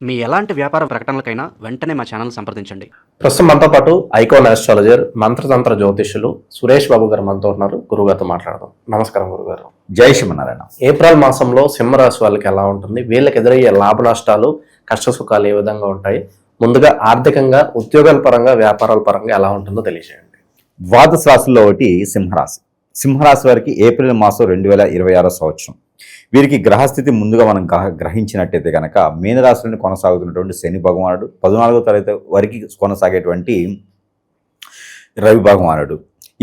మీ ఎలాంటి వ్యాపార ప్రకటనలకైనా వెంటనే మా ఛానల్ సంప్రదించండి. ప్రస్తుతం మనతో పాటు ఐకాన్ ఆస్ట్రాలజర్, మంత్రతంత్ర జ్యోతిష్యులు సురేష్ బాబు గారు మనతో ఉన్నారు. గురుగారితో మాట్లాడదాం. నమస్కారం గురుగారు. జై శ్రీమన్నారాయణ. ఏప్రిల్ మాసంలో సింహరాశి వాళ్ళకి ఎలా ఉంటుంది? వీళ్ళకి ఎదురయ్యే లాభ నష్టాలు, కష్ట సుఖాలు ఏ విధంగా ఉంటాయి? ముందుగా ఆర్థికంగా, ఉద్యోగాల పరంగా, వ్యాపారాల పరంగా ఎలా ఉంటుందో తెలియజేయండి. ద్వాదశ రాశుల్లో ఒకటి సింహరాశి. సింహరాశి వారికి ఏప్రిల్ మాసం 2026 సంవత్సరం. వీరికి గ్రహస్థితి ముందుగా మనం గ్రహించినట్టయితే కనుక మీనరాశిలోని కొనసాగుతున్నటువంటి శని భగవానుడు, 14వ తరగతి వరకు కొనసాగేటువంటి రవి భగవానుడు,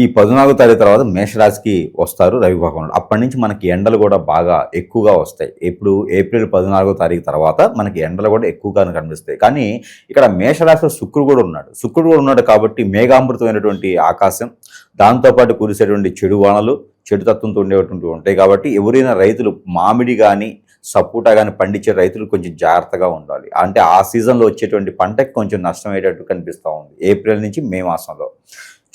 ఈ 14వ తరగతి తర్వాత మేషరాశికి వస్తారు రవి భగవానుడు. అప్పటి నుంచి మనకి ఎండలు కూడా బాగా ఎక్కువగా వస్తాయి. ఇప్పుడు ఏప్రిల్ 14వ తారీఖు తర్వాత మనకి ఎండలు కూడా ఎక్కువగా కనిపిస్తాయి. కానీ ఇక్కడ మేషరాశిలో శుక్రుడు కూడా ఉన్నాడు కాబట్టి మేఘామృతమైనటువంటి ఆకాశం, దాంతోపాటు కురిసేటువంటి చెడు వానలు, చెడు తత్వంతో ఉండేటువంటి ఉంటాయి. కాబట్టి ఎవరైనా రైతులు మామిడి కానీ సపోటా కానీ పండించే రైతులు కొంచెం జాగ్రత్తగా ఉండాలి. అంటే ఆ సీజన్లో వచ్చేటువంటి పంటకి కొంచెం నష్టం అయ్యేటట్టు కనిపిస్తూ ఉంది. ఏప్రిల్ నుంచి మే మాసంలో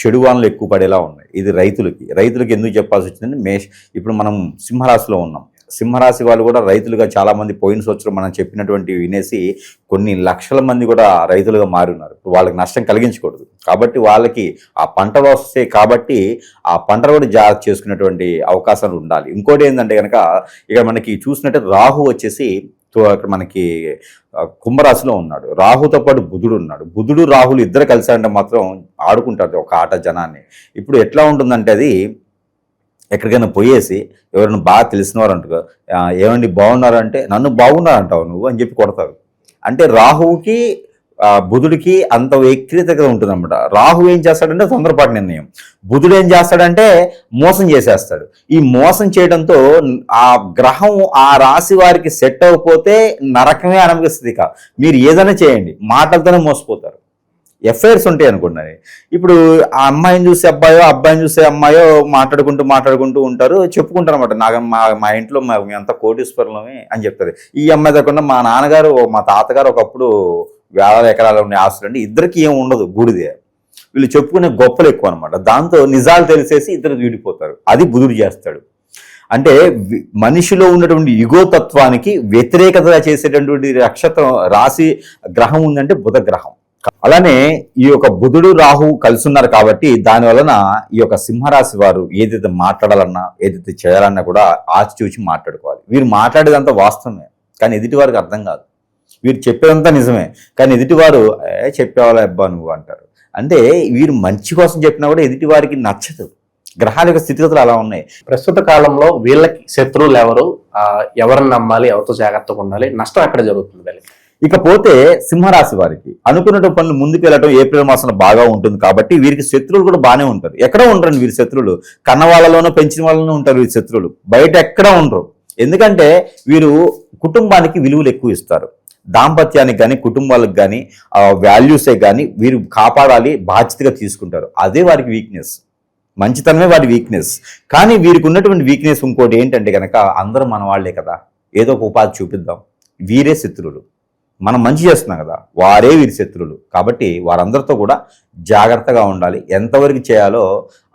చెడు వానలు ఎక్కువ పడేలా ఉన్నాయి. ఇది రైతులకి ఎందుకు చెప్పాల్సి వచ్చిందంటే ఇప్పుడు మనం సింహరాశిలో ఉన్నాం. సింహరాశి వాళ్ళు కూడా రైతులుగా చాలామంది పోయిన సంవత్సరం మనం చెప్పినటువంటి వినేసి కొన్ని లక్షల మంది కూడా రైతులుగా మారున్నారు. వాళ్ళకి నష్టం కలిగించకూడదు కాబట్టి వాళ్ళకి ఆ పంటలు వస్తాయి కాబట్టి ఆ పంటలు కూడా జాగ్రత్త చేసుకునేటువంటి అవకాశాలు ఉండాలి. ఇంకోటి ఏంటంటే కనుక ఇక మనకి చూసినట్టే రాహు వచ్చేసి అక్కడ మనకి కుంభరాశిలో ఉన్నాడు. రాహుతో పాటు బుధుడు ఉన్నాడు. బుధుడు రాహులు ఇద్దరు కలిసారంటే మాత్రం ఆడుకుంటారు ఒక ఆట జనాన్ని. ఇప్పుడు ఎట్లా ఉంటుందంటే అది ఎక్కడికైనా పోయేసి ఎవరైనా బాగా తెలిసిన వారు అంటారు, ఏమండి బాగున్నారంటే నన్ను బాగున్నారంటావు నువ్వు అని చెప్పి కొడతారు. అంటే రాహువుకి బుధుడికి అంత వ్యక్తిగతంగా ఉంటుంది అనమాట. రాహు ఏం చేస్తాడంటే తొందరపాటు నిర్ణయం, బుధుడు ఏం చేస్తాడంటే మోసం చేసేస్తాడు. ఈ మోసం చేయడంతో ఆ గ్రహం ఆ రాశి వారికి సెట్ అవ్వకపోతే నరకమే అనుభవిస్తుంది. మీరు ఏదైనా చేయండి, మాటలతోనే మోసపోతారు. ఎఫ్ఐఆర్స్ ఉంటాయి అనుకున్నది. ఇప్పుడు ఆ అమ్మాయిని చూసే అబ్బాయో, అబ్బాయిని చూసే అమ్మాయో మాట్లాడుకుంటూ ఉంటారు, చెప్పుకుంటారు అనమాట. నాకు మా ఇంట్లో మేమంతా కోటీశ్వరులమే అని చెప్తుంది. ఈ అమ్మాయి తగ్గకుండా మా నాన్నగారు, మా తాతగారు ఒకప్పుడు వేల ఎకరాలు ఉండే ఆస్తులు అంటే ఇద్దరికి ఏం ఉండదు, బూడిదే. వీళ్ళు చెప్పుకునే గొప్పలు ఎక్కువ అనమాట. దాంతో నిజాలు తెలిసేసి ఇద్దరు వీడిపోతారు. అది బుధుడు చేస్తాడు. అంటే మనిషిలో ఉన్నటువంటి యుగోతత్వానికి వ్యతిరేకతగా చేసేటటువంటి రాశి గ్రహం ఉందంటే బుధ గ్రహం. అలానే ఈ యొక్క బుధుడు రాహు కలిసి ఉన్నారు కాబట్టి దాని వలన ఈ యొక్క సింహరాశి వారు ఏదైతే మాట్లాడాలన్నా, ఏదైతే చేయాలన్నా కూడా ఆచితూచి మాట్లాడుకోవాలి. వీరు మాట్లాడేదంతా వాస్తవమే కానీ ఎదుటి వారికి అర్థం కాదు. వీరు చెప్పేదంతా నిజమే కానీ ఎదుటివారు చెప్పేవాళ్ళ అబ్బా నువ్వు అంటారు. అంటే వీరు మంచి కోసం చెప్పినా కూడా ఎదుటి వారికి నచ్చదు. గ్రహాల యొక్క స్థితిగతులు అలా ఉన్నాయి. ప్రస్తుత కాలంలో వీళ్ళకి శత్రువులు ఎవరు, ఎవరిని నమ్మాలి, ఎవరితో జాగ్రత్తగా ఉండాలి, నష్టం ఎక్కడ జరుగుతుంది వీళ్ళకి? ఇకపోతే సింహరాశి వారికి అనుకున్న పనులు ముందుకు వెళ్ళడం ఏప్రిల్ మాసంలో బాగా ఉంటుంది కాబట్టి వీరికి శత్రువులు కూడా బాగానే ఉంటారు. ఎక్కడ ఉండరండి వీరి శత్రువులు, కన్న వాళ్ళలోనూ పెంచిన వాళ్ళలోనూ ఉంటారు వీరి శత్రువులు, బయట ఎక్కడ ఉండరు. ఎందుకంటే వీరు కుటుంబానికి విలువలు ఎక్కువ ఇస్తారు. దాంపత్యానికి కానీ కుటుంబాలకు కానీ వాల్యూసే కానీ వీరు కాపాడాలి, బాధ్యతగా తీసుకుంటారు. అదే వారికి వీక్నెస్, మంచితనమే వారి వీక్నెస్. కానీ వీరికి ఉన్నటువంటి వీక్నెస్ ఇంకోటి ఏంటంటే కనుక అందరూ మన వాళ్లే కదా, ఏదో ఒక ఉపాధి చూపిద్దాం, వీరే శత్రువులు. మనం మంచి చేస్తున్నాం కదా, వారే వీరి శత్రువులు. కాబట్టి వారందరితో కూడా జాగ్రత్తగా ఉండాలి. ఎంతవరకు చేయాలో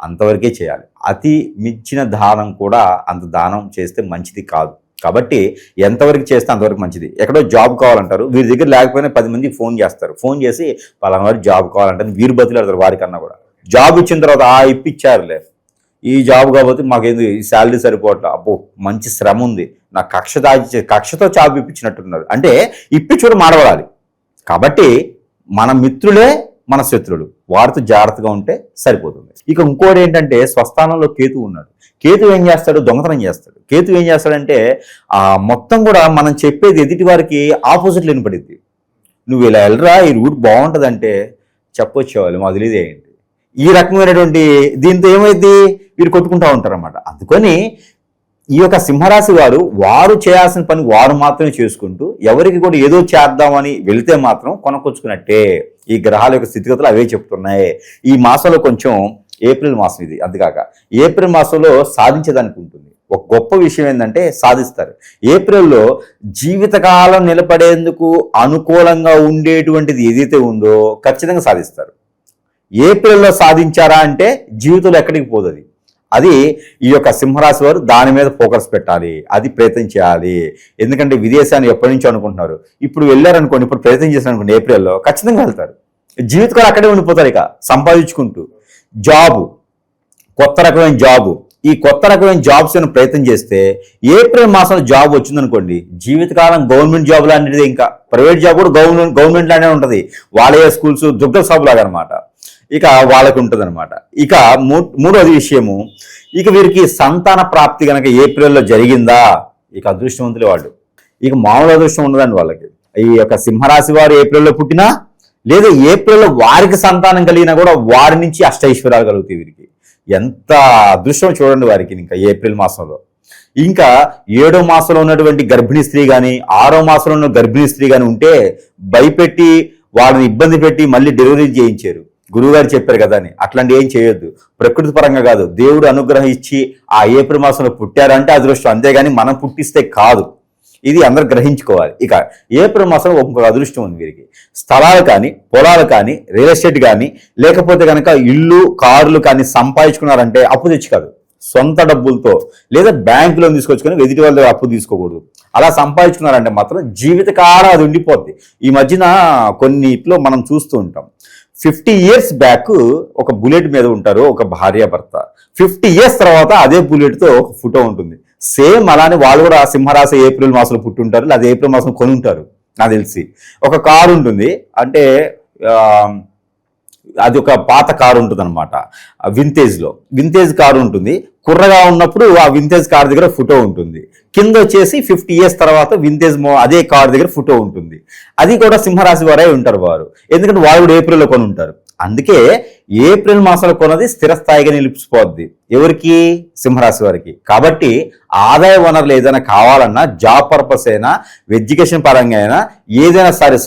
అంతవరకే చేయాలి. అతి మించిన దానం కూడా అంత దానం చేస్తే మంచిది కాదు. కాబట్టి ఎంతవరకు చేస్తే అంతవరకు మంచిది. ఎక్కడో జాబ్ కావాలంటారు, వీరి దగ్గర లేకపోయినా 10 మందికి ఫోన్ చేస్తారు. ఫోన్ చేసి పలానా వారికి జాబ్ కావాలంటే వీరు బతులాడతారు. వారికన్నా కూడా జాబ్ ఇచ్చిన తర్వాత ఇప్పించారులే, ఈ జాబ్ కాబట్టి మాకేంది ఈ శాలరీ సరిపోవట్లే, అబ్బో మంచి శ్రమ ఉంది, నాకు కక్షతో జాబ్ ఇప్పించినట్టున్నారు. అంటే ఇప్పించుడు మాడవడాలి. కాబట్టి మన మిత్రులే మన శత్రులు, వారితో జాగ్రత్తగా ఉంటే సరిపోతుంది. ఇక ఇంకోటి ఏంటంటే స్వస్థానంలో కేతు ఉన్నాడు. కేతు ఏం చేస్తాడు? దొంగతనం చేస్తాడు. కేతు ఏం చేస్తాడంటే మొత్తం కూడా మనం చెప్పేది ఎదుటి వారికి ఆపోజిట్లు వినపడింది. నువ్వు ఇలా వెళ్ళరా, ఈ రూట్ బాగుంటుందంటే చెప్పొచ్చేవాళ్ళు మాకు తెలియదేంటి. ఈ రకమైనటువంటి దీంతో ఏమైంది, వీరు కొట్టుకుంటూ ఉంటారన్నమాట. అందుకని ఈ యొక్క సింహరాశి వారు చేయాల్సిన పని వారు మాత్రమే చేసుకుంటూ ఎవరికి కూడా ఏదో చేద్దామని వెళితే మాత్రం కొనకొచ్చుకున్నట్టే. ఈ గ్రహాల యొక్క స్థితిగతులు అవే చెప్తున్నాయి. ఈ మాసంలో కొంచెం ఏప్రిల్ మాసం ఇది, అందుకాక ఏప్రిల్ మాసంలో సాధించేదానికి ఉంటుంది. ఒక గొప్ప విషయం ఏంటంటే సాధిస్తారు. ఏప్రిల్లో జీవితకాలం నిలబడేందుకు అనుకూలంగా ఉండేటువంటిది ఏదైతే ఉందో ఖచ్చితంగా సాధిస్తారు. ఏప్రిల్లో సాధించారా అంటే జీవితంలో ఎక్కడికి పోదు. అది ఈ యొక్క సింహరాశి వారు దాని మీద ఫోకస్ పెట్టాలి, అది ప్రయత్నం చేయాలి. ఎందుకంటే విదేశాన్ని ఎప్పటి నుంచో అనుకుంటున్నారు, ఇప్పుడు వెళ్ళారనుకోండి, ఇప్పుడు ప్రయత్నం చేశారనుకోండి, ఏప్రిల్లో ఖచ్చితంగా వెళ్తారు. జీవితకాలం అక్కడే ఉండిపోతారు ఇక సంపాదించుకుంటూ. జాబు, కొత్త రకమైన జాబు, ఈ కొత్త రకమైన జాబ్స్ ప్రయత్నం చేస్తే ఏప్రిల్ మాసంలో జాబ్ వచ్చిందనుకోండి, జీవితకాలం గవర్నమెంట్ జాబ్ లాంటిది, ఇంకా ప్రైవేట్ జాబ్ కూడా గవర్నమెంట్ లానే ఉంటుంది. వాళ్ళే స్కూల్స్ దుర్గ షాప్ లాగా అనమాట, ఇక వాళ్ళకి ఉంటుంది అనమాట. ఇక మూడోది విషయము, ఇక వీరికి సంతాన ప్రాప్తి కనుక ఏప్రిల్లో జరిగిందా, ఇక అదృష్టవంతులు వాళ్ళు, ఇక మామూలు అదృష్టం ఉండదండి వాళ్ళకి. ఈ యొక్క సింహరాశి వారు ఏప్రిల్లో పుట్టినా లేదా ఏప్రిల్లో వారికి సంతానం కలిగినా కూడా వారి నుంచి అష్టైశ్వర్యాలు కలుగుతాయి వీరికి. ఎంత అదృష్టం చూడండి వారికి. ఇంకా ఏప్రిల్ మాసంలో, ఇంకా 7వ మాసంలో ఉన్నటువంటి గర్భిణీ స్త్రీ కానీ 6వ మాసంలో ఉన్న గర్భిణీ స్త్రీ కానీ ఉంటే భయపెట్టి వాళ్ళని ఇబ్బంది పెట్టి మళ్ళీ డెలివరీ చేయించారు, గురువుగారు చెప్పారు కదా అని. అట్లాంటి ఏం చేయొద్దు, ప్రకృతి పరంగా కాదు, దేవుడు అనుగ్రహం ఇచ్చి ఆ ఏప్రిల్ మాసంలో పుట్టారంటే అదృష్టం, అంతేగాని మనం పుట్టిస్తే కాదు. ఇది అందరూ గ్రహించుకోవాలి. ఇక ఏప్రిల్ మాసంలో ఒక అదృష్టం ఉంది వీరికి. స్థలాలు కానీ, పొలాలు కానీ, రియల్ ఎస్టేట్ కానీ, లేకపోతే కనుక ఇల్లు కార్లు కానీ సంపాదించుకున్నారంటే అప్పు తెచ్చి కాదు, సొంత డబ్బులతో లేదా బ్యాంకులో తీసుకొచ్చుకొని ఎదుటి వాళ్ళ దగ్గర అప్పు తీసుకోకూడదు. అలా సంపాదించుకున్నారంటే మాత్రం జీవితకాలం అది ఉండిపోద్ది. ఈ మధ్యన కొన్నిట్లో మనం చూస్తూ ఉంటాం, 50 years బ్యాక్ ఒక బుల్లెట్ మీద ఉంటారు ఒక భార్యాభర్త, 50 years తర్వాత అదే బుల్లెట్తో ఒక ఫోటో ఉంటుంది. సేమ్ అలానే వాళ్ళు కూడా సింహరాశి ఏప్రిల్ మాసంలో పుట్టుంటారు, లేదా ఏప్రిల్ మాసం కొని ఉంటారు. నాకు తెలిసి ఒక కారు ఉంటుంది, అంటే అది ఒక పాత కారు ఉంటుంది అనమాట, వింటేజ్ కారు ఉంటుంది. కుర్రగా ఉన్నప్పుడు ఆ వింటేజ్ కార్ దగ్గర ఫోటో ఉంటుంది, కింద వచ్చేసి 50 years తర్వాత వింటేజ్ అదే కార్ దగ్గర ఫోటో ఉంటుంది. అది కూడా సింహరాశి వారే ఉంటారు వారు, ఎందుకంటే వాళ్ళు కూడా ఏప్రిల్లో కొని ఉంటారు. అందుకే ఏప్రిల్ మాసంలో కొన్నది స్థిరస్థాయిగా నిలిచిపోద్ది ఎవరికి, సింహరాశి వారికి. కాబట్టి ఆదాయ వనరులు ఏదైనా కావాలన్నా, జాబ్ పర్పస్ అయినా, ఎడ్యుకేషన్ పరంగా అయినా, ఏదైనా సరే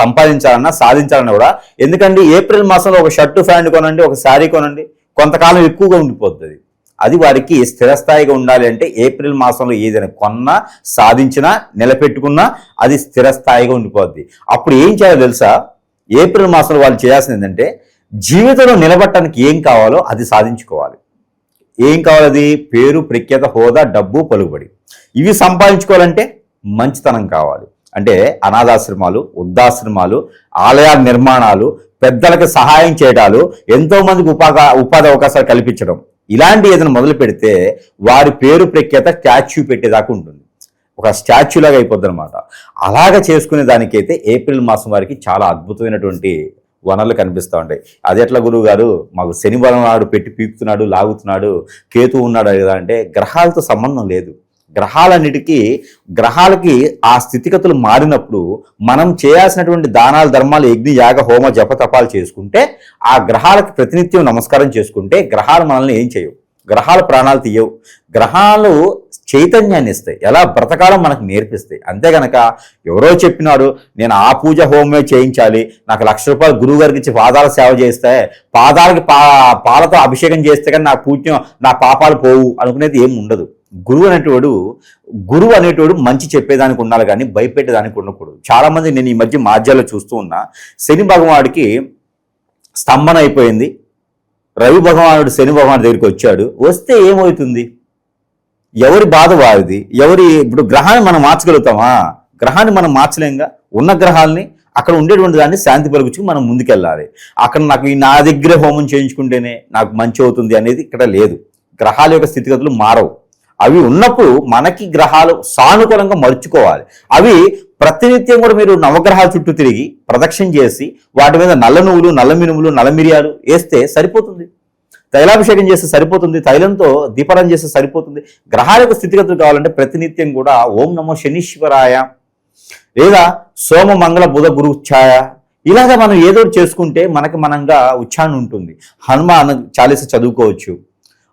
సంపాదించాలన్నా సాధించాలన్నా కూడా, ఎందుకంటే ఏప్రిల్ మాసంలో ఒక షర్టు ప్యాంట్ కొనండి, ఒక శారీ కొనండి, కొంతకాలం ఎక్కువగా ఉండిపోతుంది. అది వారికి స్థిరస్థాయిగా ఉండాలి అంటే ఏప్రిల్ మాసంలో ఏదైనా కొన్నా, సాధించినా, నిలబెట్టుకున్నా అది స్థిరస్థాయిగా ఉండిపోద్ది. అప్పుడు ఏం చేయాలో తెలుసా, ఏప్రిల్ మాసంలో వాళ్ళు చేయాల్సింది ఏంటంటే జీవితంలో నిలబడటానికి ఏం కావాలో అది సాధించుకోవాలి. ఏం కావాలి? పేరు, ప్రఖ్యాత, హోదా, డబ్బు, పలుకుబడి. ఇవి సంపాదించుకోవాలంటే మంచితనం కావాలి. అంటే అనాథాశ్రమాలు, వృద్ధాశ్రమాలు, ఆలయాల నిర్మాణాలు, పెద్దలకు సహాయం చేయడాలు, ఎంతో మందికి ఉపాధి అవకాశాలు కల్పించడం, ఇలాంటి ఏదైనా మొదలు పెడితే వారి పేరు ప్రఖ్యాత స్టాచ్యూ పెట్టేదాకా ఉంటుంది, ఒక స్టాచ్యూ లాగా అయిపోద్ది అనమాట. అలాగా చేసుకునే దానికైతే ఏప్రిల్ మాసం వారికి చాలా అద్భుతమైనటువంటి వనరులు కనిపిస్తూ ఉంటాయి. అది ఎట్లా గురువు గారు, మాకు శని బలం నాడు పెట్టి పీకుతున్నాడు, లాగుతున్నాడు, కేతు ఉన్నాడు కదా అంటే, గ్రహాలతో సంబంధం లేదు. గ్రహాలకి ఆ స్థితిగతులు మారినప్పుడు మనం చేయాల్సినటువంటి దానాలు, ధర్మాలు, యజ్ఞ, యాగ, హోమ, జప, తపాలు చేసుకుంటే, ఆ గ్రహాలకు ప్రతినిత్యం నమస్కారం చేసుకుంటే గ్రహాలు మనల్ని ఏం చేయవు, గ్రహాలు ప్రాణాలు తీయవు, గ్రహాలు చైతన్యాన్ని ఇస్తాయి, ఎలా బ్రతకాలం మనకు నేర్పిస్తాయి. అంతే గనక ఎవరో చెప్పినారు నేను ఆ పూజ హోమే చేయించాలి, నాకు ₹1,00,000 గురువు గారికి ఇచ్చి పాదాల సేవ చేస్తే, పాదాలకి పాలతో అభిషేకం చేస్తే కానీ నా పూజ్యం, నా పాపాలు పోవు అనుకునేది ఏమి ఉండదు. గురువు అనేటోడు మంచి చెప్పేదానికి ఉండాలి కానీ భయపెట్టేదానికి ఉండకూడదు. చాలా మంది నేను ఈ మధ్య మాధ్యాల్లో చూస్తూ ఉన్నా, శని భగవానుడికి స్తంభన అయిపోయింది, రవి భగవానుడు శని భగవానుడి దగ్గరికి వచ్చాడు, వస్తే ఏమవుతుంది, ఎవరి బాధ వారిది. ఇప్పుడు గ్రహాన్ని మనం మార్చగలుగుతామా? గ్రహాన్ని మనం మార్చలేంగా. ఉన్న గ్రహాలని అక్కడ ఉండేటువంటి దాన్ని శాంతి పలుకుచుకు మనం ముందుకెళ్ళాలి. అక్కడ నాకు నా దగ్గరే హోమం చేయించుకుంటేనే నాకు మంచి అవుతుంది అనేది ఇక్కడ లేదు. గ్రహాల యొక్క స్థితిగతులు మారవు. అవి ఉన్నప్పుడు మనకి గ్రహాలు సానుకూలంగా మలుచుకోవాలి. అవి ప్రతినిత్యం కూడా మీరు నవగ్రహాల చుట్టూ తిరిగి ప్రదక్షిణ చేసి వాటి మీద నల్ల నువ్వులు, నల్ల మినుములు, నల్ల మిరియాలు వేస్తే సరిపోతుంది. తైలాభిషేకం చేస్తే సరిపోతుంది, తైలంతో దీపారాధన చేస్తే సరిపోతుంది. గ్రహాల యొక్క స్థితిగతులు కావాలంటే ప్రతినిత్యం కూడా ఓం నమో శనీశ్వరాయ లేదా సోమ మంగళ బుధ గురు ఛాయ, ఇలాగా మనం ఏదో చేసుకుంటే మనకి మనంగా ఉచ్చారణ ఉంటుంది. హనుమాన్ చాలీస చదువుకోవచ్చు,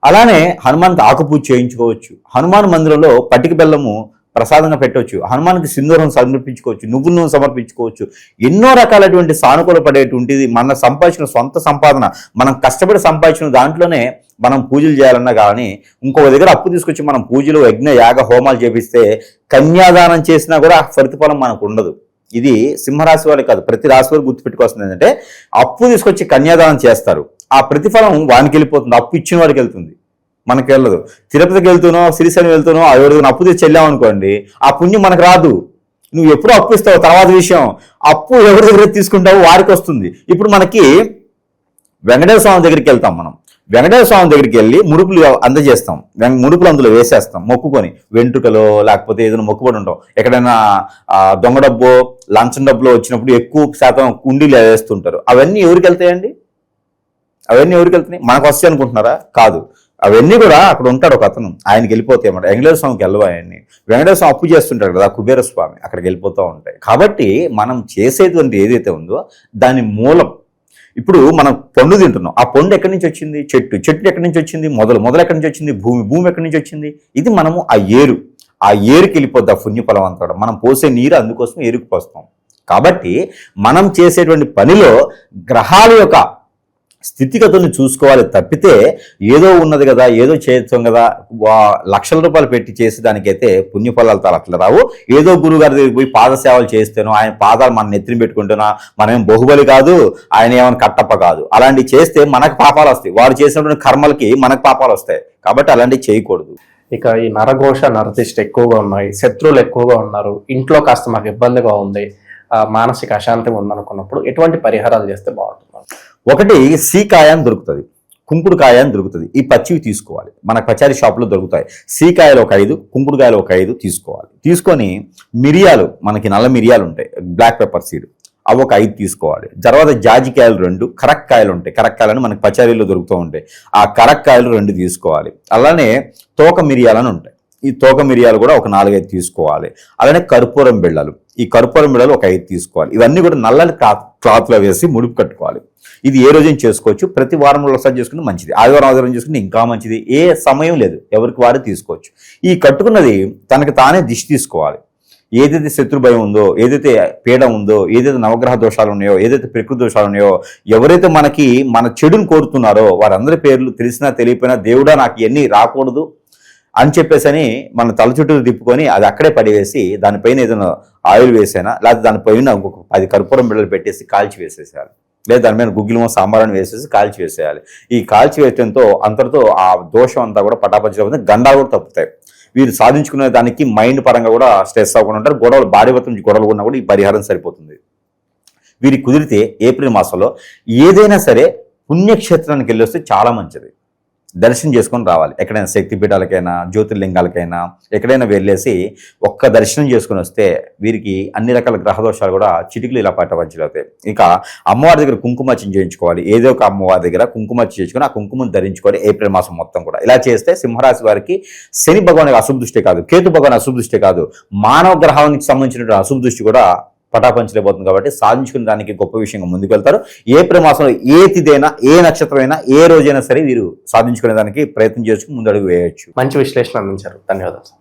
అలానే హనుమాన్కి ఆకుపూజ చేయించుకోవచ్చు, హనుమాన్ మందిరంలో పటిక బెల్లము ప్రసాదంగా పెట్టవచ్చు, హనుమాన్కి సింధూరం సమర్పించుకోవచ్చు, నువ్వుల నూనె సమర్పించుకోవచ్చు. ఎన్నో రకాలటువంటి సానుకూల పడేటువంటిది మన సంపాదించిన సొంత సంపాదన, మనం కష్టపడి సంపాదించిన దాంట్లోనే మనం పూజలు చేయాలన్నా కానీ ఇంకొక దగ్గర అప్పు తీసుకొచ్చి మనం పూజలు, యజ్ఞ, యాగ, హోమాలు చేపిస్తే కన్యాదానం చేసినా కూడా ప్రతిఫలం మనకు ఉండదు. ఇది సింహరాశి వారికి కాదు, ప్రతి రాశి వారికి గుర్తుపెట్టుకోవాల్సింది ఏంటంటే, అప్పు తీసుకొచ్చి కన్యాదానం చేస్తారు, ఆ ప్రతిఫలం వానికి వెళ్ళిపోతుంది, అప్పు ఇచ్చిన వాడికి వెళ్తుంది. మనకి వెళ్ళదు. తిరుపతికి వెళ్తున్నావు, శ్రీశైలం వెళ్తున్నావు, ఎవరికైనా అప్పు తెచ్చి వెళ్ళావు అనుకోండి, ఆ పుణ్యం మనకు రాదు. నువ్వు ఎప్పుడు అప్పు ఇస్తావు తర్వాత విషయం, అప్పు ఎవరి దగ్గర తీసుకుంటావు వారికి వస్తుంది. ఇప్పుడు మనకి వెంకటేశ్వర స్వామి దగ్గరికి వెళ్తాం. మనం వెంకటేశ్వర స్వామి దగ్గరికి వెళ్ళి ముడుపులు అందజేస్తాం, ముడుపులు అందులో వేసేస్తాం మొక్కుకొని, వెంట్రుకలో లేకపోతే ఏదైనా మొక్కుబడి ఉంటాం. ఎక్కడైనా దొంగ డబ్బు లంచం డబ్బులో వచ్చినప్పుడు ఎక్కువ శాతం కుండీలు వేస్తుంటారు. అవన్నీ ఎవరికి వెళ్తాయండి? అవన్నీ ఎవరికి వెళ్తున్నాయి? మనకు వస్తాయి అనుకుంటున్నారా? కాదు. అవన్నీ కూడా అక్కడ ఉంటాడు ఒక అతను, ఆయనకి వెళ్ళిపోతాయి అన్నమాట. వెంకటేశ్వర స్వామికి వెళ్ళవు ఆయన్ని. వెంకటేశ్వర స్వామి అప్పు చేస్తుంటాడు కదా, కుబేర స్వామి, అక్కడికి వెళ్ళిపోతూ ఉంటాయి. కాబట్టి మనం చేసేటువంటి ఏదైతే ఉందో దాని మూలం. ఇప్పుడు మనం పండు తింటున్నాం, ఆ పండు ఎక్కడి నుంచి వచ్చింది? చెట్టు ఎక్కడి నుంచి వచ్చింది? మొదలు ఎక్కడి నుంచి వచ్చింది? భూమి ఎక్కడి నుంచి వచ్చింది? ఇది మనము ఆ ఏరుకి వెళ్ళిపోద్ది ఆ పుణ్యఫలం అంతా. మనం పోసే నీరు అందుకోసం ఏరుకు పోస్తాం. కాబట్టి మనం చేసేటువంటి పనిలో గ్రహాల యొక్క స్థితిగతుల్ని చూసుకోవాలి తప్పితే ఏదో ఉన్నది కదా, ఏదో చేస్తాం కదా, లక్షల రూపాయలు పెట్టి చేసేదానికైతే పుణ్యఫలాలు అట్లా రావు. ఏదో గురువు గారి దగ్గరికి పోయి పాద సేవలు చేస్తేనో, ఆయన పాదాలు మన నెత్తిని పెట్టుకుంటేనో మనమేం బహుబలి కాదు, ఆయన ఏమైనా కట్టప్ప కాదు. అలాంటివి చేస్తే మనకు పాపాలు వస్తాయి, వారు చేసినటువంటి కర్మలకి మనకు పాపాలు వస్తాయి. కాబట్టి అలాంటివి చేయకూడదు. ఇక ఈ నరఘోష నరతిష్ట ఎక్కువగా ఉన్నాయి, శత్రువులు ఎక్కువగా ఉన్నారు, ఇంట్లో కాస్త మాకు ఇబ్బందిగా ఉంది, మానసిక అశాంతి ఉందనుకున్నప్పుడు ఎటువంటి పరిహారాలు చేస్తే బాగుంటుంది? ఒకటి సీకాయ అని దొరుకుతుంది, కుంకుడుకాయ అని దొరుకుతుంది. ఈ పచ్చివి తీసుకోవాలి, మనకు పచారీ షాప్లో దొరుకుతాయి. సీకాయలు ఒక 5, కుంకుడుకాయలు ఒక 5 తీసుకోవాలి. తీసుకొని మిరియాలు, మనకి నల్ల మిరియాలు ఉంటాయి, బ్లాక్ పెప్పర్ సీడ్, అవి ఒక 5 తీసుకోవాలి. తర్వాత జాజికాయలు 2, కరక్కాయలు ఉంటాయి, కరక్కాయలని మనకి పచారీలో దొరుకుతూ ఉంటాయి, ఆ కరక్కాయలు 2 తీసుకోవాలి. అలానే తోక మిరియాలని ఉంటాయి, ఈ తోక మిరియాలు కూడా ఒక 4-5 తీసుకోవాలి. అలానే కర్పూరం బిళ్ళలు, ఈ కర్పూరం బిళ్ళలు ఒక 5 తీసుకోవాలి. ఇవన్నీ కూడా నల్లని క్లాత్లో వేసి ముడుపు కట్టుకోవాలి. ఇది ఏ రోజైనా చేసుకోవచ్చు, ప్రతి వారంలో ఒకసారి చేసుకుంటే మంచిది, ఆదివారం చేసుకుంటే ఇంకా మంచిది. ఏ సమయం లేదు, ఎవరికి వారు తీసుకోవచ్చు. ఈ కట్టుకున్నది తనకి తానే దిష్టి తీసుకోవాలి. ఏదైతే శత్రు భయం ఉందో, ఏదైతే పీడ ఉందో, ఏదైతే నవగ్రహ దోషాలు ఉన్నాయో, ఏదైతే ప్రకృతి దోషాలు ఉన్నాయో, ఎవరైతే మన చెడును కోరుతున్నారో వారందరి పేర్లు తెలిసినా తెలియపోయినా, దేవుడా నాకు ఇవన్నీ రాకూడదు అని చెప్పేసి మన తల చుట్టూ తిప్పుకొని అది అక్కడే పడివేసి దానిపైన ఏదైనా ఆయిల్ వేసైనా, లేకపోతే దానిపైన ఒక 10 కర్పూరం బిళ్ళలు పెట్టేసి కాల్చి వేసేసేయాలి. లేదా దాని మీద గుగ్గిలమో సాంబారాన్ని వేసేసి కాల్చి వేసేయాలి. ఈ కాల్చి వేయడంతో అంతటితో ఆ దోషం అంతా కూడా పటాపంచలేకపోతే గండాలు కూడా తప్పుతాయి. వీరు సాధించుకునే దానికి మైండ్ పరంగా కూడా స్ట్రెస్ అవ్వకుండా ఉంటారు. గొడవలు, భార్య భర్తల నుంచి గొడవలు ఉన్నా కూడా ఈ పరిహారం సరిపోతుంది. వీరికి కుదిరితే ఏప్రిల్ మాసంలో ఏదైనా సరే పుణ్యక్షేత్రానికి వెళ్ళి వస్తే చాలా మంచిది. దర్శనం చేసుకొని రావాలి. ఎక్కడైనా శక్తిపీఠాలకైనా, జ్యోతిర్లింగాలకైనా ఎక్కడైనా వెళ్ళేసి ఒక్క దర్శనం చేసుకుని వస్తే వీరికి అన్ని రకాల గ్రహదోషాలు కూడా చిటికలు ఇలా పట్టవచ్చులవుతాయి. ఇంకా అమ్మవారి దగ్గర కుంకుమార్చన చేయించుకోవాలి. ఏదో ఒక అమ్మవారి దగ్గర కుంకుమార్చన చేయించుకొని ఆ కుంకుమను ధరించుకోవాలి ఏప్రిల్ మాసం మొత్తం కూడా. ఇలా చేస్తే సింహరాశి వారికి శని భగవానికి అశుభ దృష్టి కాదు, కేతు భగవాన్ అశుభ దృష్టి కాదు, మానవ గ్రహానికి సంబంధించిన అశుభ దృష్టి కూడా పటాపంచలేకపోతుంది. కాబట్టి సాధించుకునే దానికి గొప్ప విషయంగా ముందుకు వెళ్తారు. ఏప్రిల్ మాసంలో ఏ తిథైనా, ఏ నక్షత్రమైనా, ఏ రోజైనా సరే వీరు సాధించుకునే దానికి ప్రయత్నం చేసుకుని ముందడుగు వేయవచ్చు. మంచి విశ్లేషణ అందించారు, ధన్యవాదాలు.